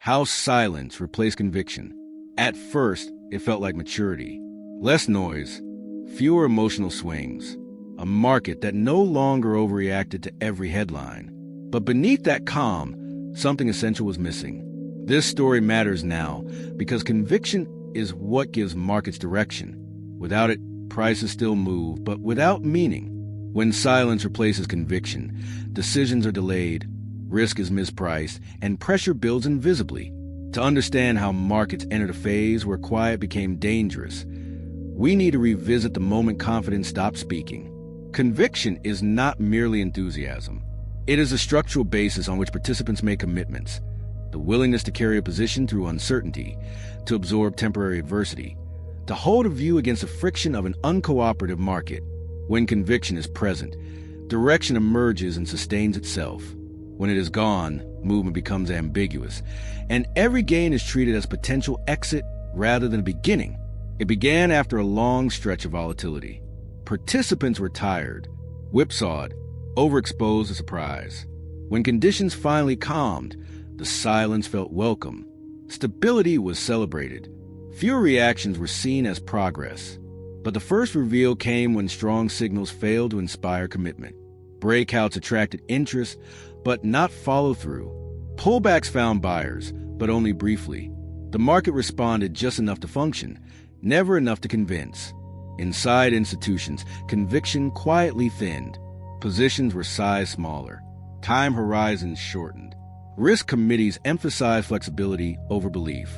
How silence replaced conviction. At first, it felt like maturity. Less noise, fewer emotional swings. A market that no longer overreacted to every headline. But beneath that calm, something essential was missing. This story matters now because conviction is what gives markets direction. Without it, prices still move, but without meaning. When silence replaces conviction, decisions are delayed, risk is mispriced, and pressure builds invisibly. To understand how markets entered a phase where quiet became dangerous, we need to revisit the moment confidence stopped speaking. Conviction is not merely enthusiasm. It is a structural basis on which participants make commitments. The willingness to carry a position through uncertainty, to absorb temporary adversity, to hold a view against the friction of an uncooperative market. When conviction is present, direction emerges and sustains itself. When it is gone, movement becomes ambiguous, and every gain is treated as potential exit rather than a beginning. It began after a long stretch of volatility. Participants were tired, whipsawed, overexposed to surprise. When conditions finally calmed, the silence felt welcome. Stability was celebrated. Fewer reactions were seen as progress. But the first reveal came when strong signals failed to inspire commitment. Breakouts attracted interest, but not follow-through. Pullbacks found buyers, but only briefly. The market responded just enough to function, never enough to convince. Inside institutions, conviction quietly thinned. Positions were sized smaller. Time horizons shortened. Risk committees emphasized flexibility over belief.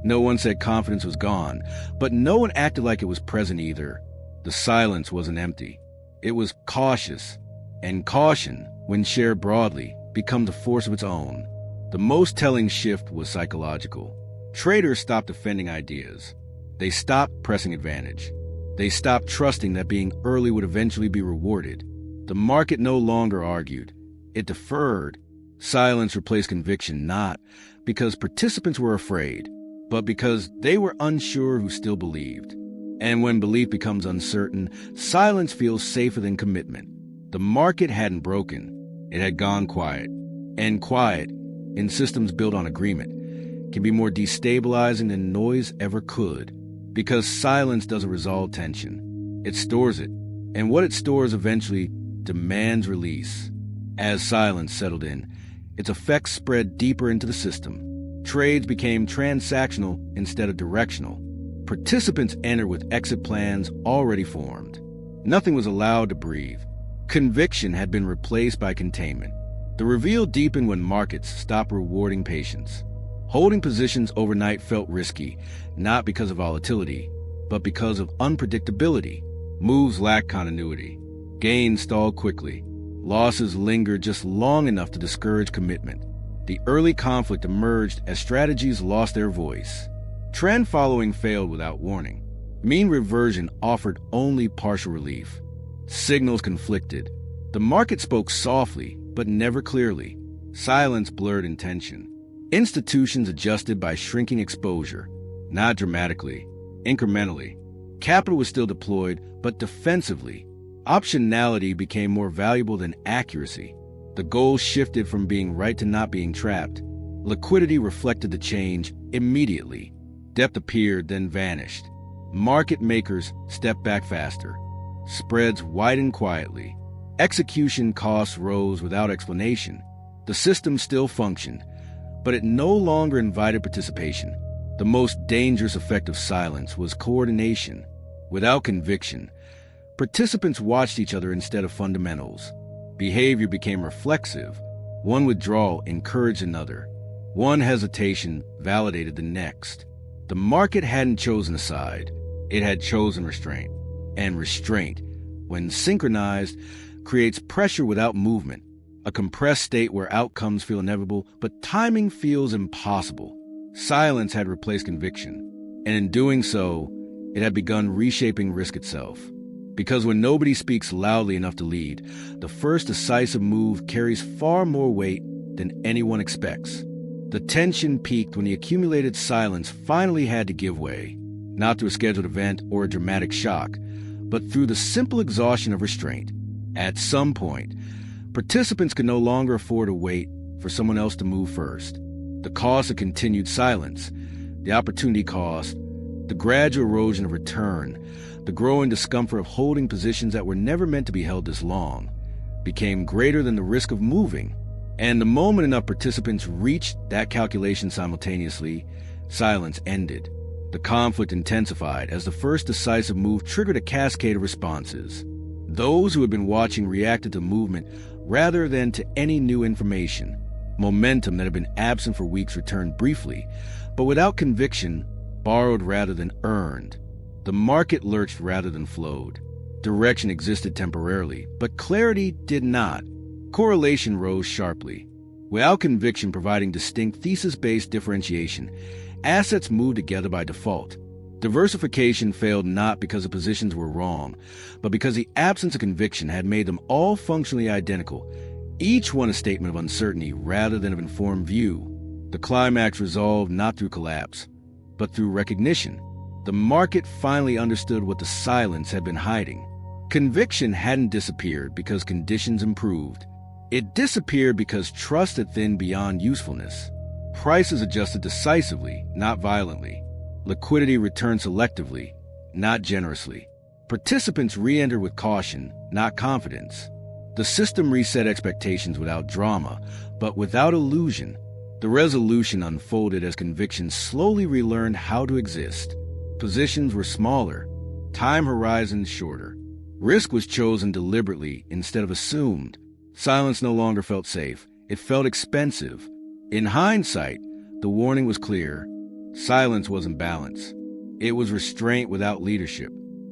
No one said confidence was gone, but no one acted like it was present either. The silence wasn't empty. It was cautious. And caution, when shared broadly, becomes a force of its own. The most telling shift was psychological. Traders stopped defending ideas. They stopped pressing advantage. They stopped trusting that being early would eventually be rewarded. The market no longer argued. It deferred. Silence replaced conviction, not because participants were afraid, but because they were unsure who still believed. And when belief becomes uncertain, silence feels safer than commitment. The market hadn't broken. It had gone quiet. And quiet, in systems built on agreement, can be more destabilizing than noise ever could. Because silence doesn't resolve tension. It stores it. And what it stores eventually demands release. As silence settled in, its effects spread deeper into the system. Trades became transactional instead of directional. Participants entered with exit plans already formed. Nothing was allowed to breathe. Conviction had been replaced by containment. The reveal deepened when markets stopped rewarding patience. Holding positions overnight felt risky, not because of volatility, but because of unpredictability. Moves lacked continuity. Gains stalled quickly. Losses lingered just long enough to discourage commitment. The early conflict emerged as strategies lost their voice. Trend following failed without warning. Mean reversion offered only partial relief. Signals conflicted. The market spoke softly, but never clearly. Silence blurred intention. Institutions adjusted by shrinking exposure, not dramatically, incrementally. Capital was still deployed, but defensively. Optionality became more valuable than accuracy. The goal shifted from being right to not being trapped. Liquidity reflected the change immediately. Depth appeared, then vanished. Market makers stepped back faster. Spreads widened quietly. Execution costs rose without explanation. The system still functioned, but it no longer invited participation. The most dangerous effect of silence was coordination. Without conviction, participants watched each other instead of fundamentals. Behavior became reflexive. One withdrawal encouraged another. One hesitation validated the next. The market hadn't chosen a side. It had chosen restraint. And restraint, when synchronized, creates pressure without movement, a compressed state where outcomes feel inevitable, but timing feels impossible. Silence had replaced conviction, and in doing so, it had begun reshaping risk itself. Because when nobody speaks loudly enough to lead, the first decisive move carries far more weight than anyone expects. The tension peaked when the accumulated silence finally had to give way, not through a scheduled event or a dramatic shock, but through the simple exhaustion of restraint. At some point, participants could no longer afford to wait for someone else to move first. The cost of continued silence, the opportunity cost, the gradual erosion of return, the growing discomfort of holding positions that were never meant to be held this long, became greater than the risk of moving. And the moment enough participants reached that calculation simultaneously, silence ended. The conflict intensified as the first decisive move triggered a cascade of responses. Those who had been watching reacted to movement rather than to any new information. Momentum that had been absent for weeks returned briefly, but without conviction, borrowed rather than earned. The market lurched rather than flowed. Direction existed temporarily, but clarity did not. Correlation rose sharply. Without conviction providing distinct thesis-based differentiation, assets moved together by default. Diversification failed not because the positions were wrong, but because the absence of conviction had made them all functionally identical, each one a statement of uncertainty rather than of informed view. The climax resolved not through collapse, but through recognition. The market finally understood what the silence had been hiding. Conviction hadn't disappeared because conditions improved. It disappeared because trust had thinned beyond usefulness. Prices adjusted decisively, not violently. Liquidity returned selectively, not generously. Participants re-entered with caution, not confidence. The system reset expectations without drama, but without illusion. The resolution unfolded as conviction slowly relearned how to exist. Positions were smaller, time horizons shorter. Risk was chosen deliberately instead of assumed. Silence no longer felt safe. It felt expensive. In hindsight, the warning was clear. Silence wasn't balance. It was restraint without leadership.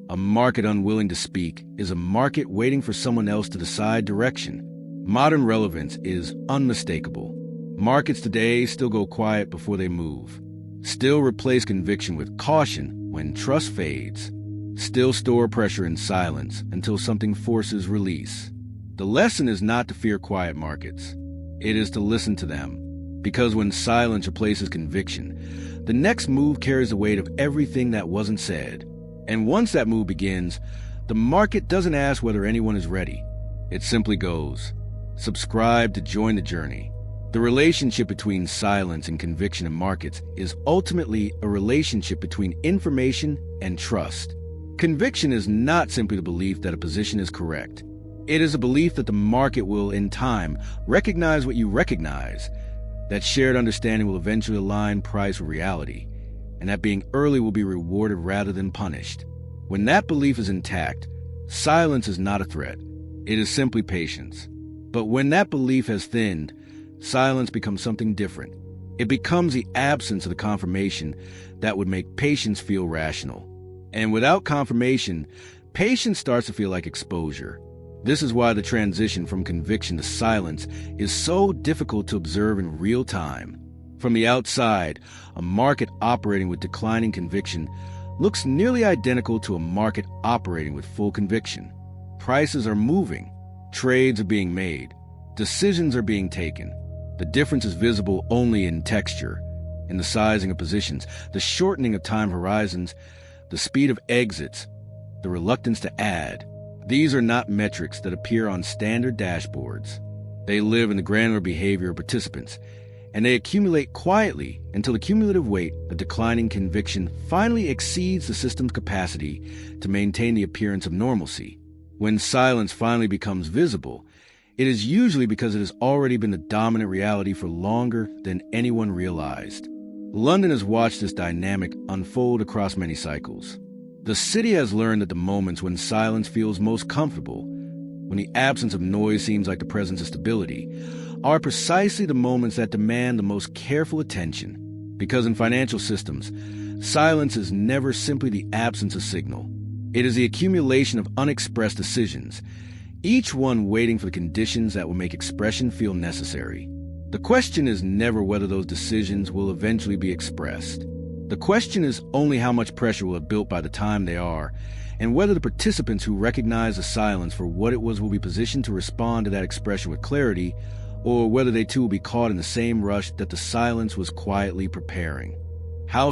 A market unwilling to speak is a market waiting for someone else to decide direction. Modern relevance is unmistakable. Markets today still go quiet before they move. Still replace conviction with caution when trust fades. Still store pressure in silence until something forces release. The lesson is not to fear quiet markets. It is to listen to them. Because when silence replaces conviction, the next move carries the weight of everything that wasn't said. And once that move begins, the market doesn't ask whether anyone is ready. It simply goes. Subscribe to join the journey. The relationship between silence and conviction in markets is ultimately a relationship between information and trust. Conviction is not simply the belief that a position is correct. It is a belief that the market will, in time, recognize what you recognize, that shared understanding will eventually align price with reality, and that being early will be rewarded rather than punished. When that belief is intact, silence is not a threat. It is simply patience. But when that belief has thinned, silence becomes something different. It becomes the absence of the confirmation that would make patience feel rational. And without confirmation, patience starts to feel like exposure. This is why the transition from conviction to silence is so difficult to observe in real time. From the outside, a market operating with declining conviction looks nearly identical to a market operating with full conviction. Prices are moving, trades are being made, decisions are being taken. The difference is visible only in texture, in the sizing of positions, the shortening of time horizons, the speed of exits, the reluctance to add. These are not metrics that appear on standard dashboards. They live in the granular behavior of participants, and they accumulate quietly until the cumulative weight of declining conviction finally exceeds the system's capacity to maintain the appearance of normalcy. When silence finally becomes visible, it is usually because it has already been the dominant reality for longer than anyone realized. London has watched this dynamic unfold across many cycles. The city has learned that the moments when silence feels most comfortable, when the absence of noise seems like the presence of stability, are precisely the moments that demand the most careful attention. Because in financial systems, silence is never simply the absence of signal. It is the accumulation of unexpressed decisions, each one waiting for the conditions that will make expression feel necessary. The question is never whether those decisions will eventually be expressed. The question is only how much pressure will have built by the time they are, and whether the participants who recognize the silence for what it was will be positioned to respond to that expression with clarity, or whether they too will be caught in the same rush that the silence was quietly preparing.